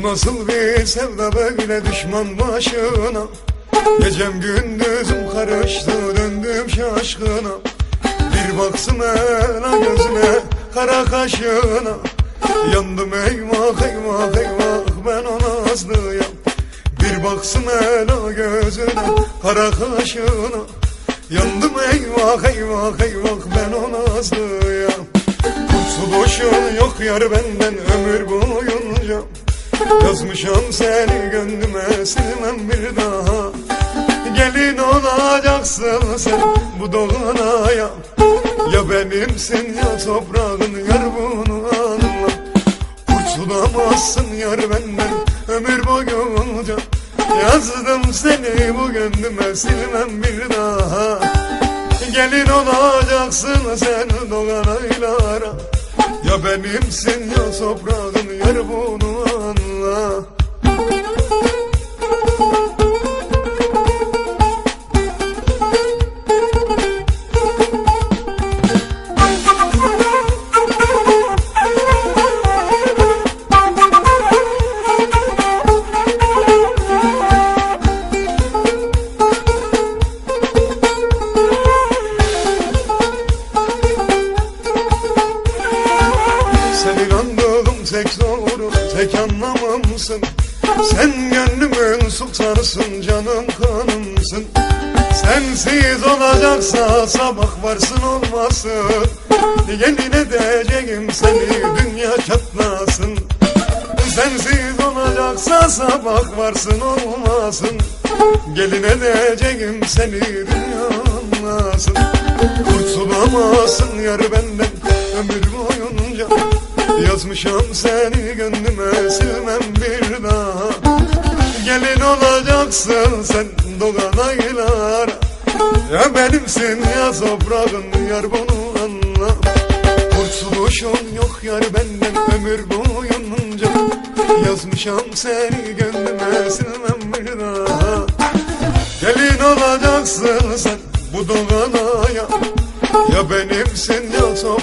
nasıl bir sevda böyle düşman başına. Gecem gündüzüm karıştı döndüm şaşkına. Bir baksın hele gözüne kara kaşına. Yandım eyvah eyvah eyvah ben o nazlıyam. Bir baksın hele gözüne kara kaşına. Yandım eyvah eyvah eyvah ben o nazlıyam. Kurtuluşun yok yar benden ömür boyunca. Yazmışam seni gönlüme silmem bir daha. Gelin olacaksın sen bu doğanaya. Ya benimsin ya toprağın yar bunu anla. Kurtulamazsın yar benden ömür boyunca. Yazdım seni bu gönlüme silmem bir daha. Gelin olacaksın sen doğan aylara. Ya benimsin ya toprağın yar bunu anla. Tek doğru, tek anlamımsın. Sen gönlümün sultanısın, canım kanımsın. Sensiz olacaksa sabah varsın olmasın. Gelin edeceğim seni dünya çatlasın. Sensiz olacaksa sabah varsın olmasın. Gelin edeceğim seni dünya anlasın. Kurtulamazsın yar benden ömür boyunca. Yazmışam seni gönlüme silmem bir daha. Gelin olacaksın sen doğan aylara. Ya benimsin ya toprağın yar bunu anla. Kurtuluşun yok yar benden ömür boyunca. Yazmışam seni gönlüme silmem bir daha. Gelin olacaksın sen bu doğan aya. Ya benimsin ya toprağın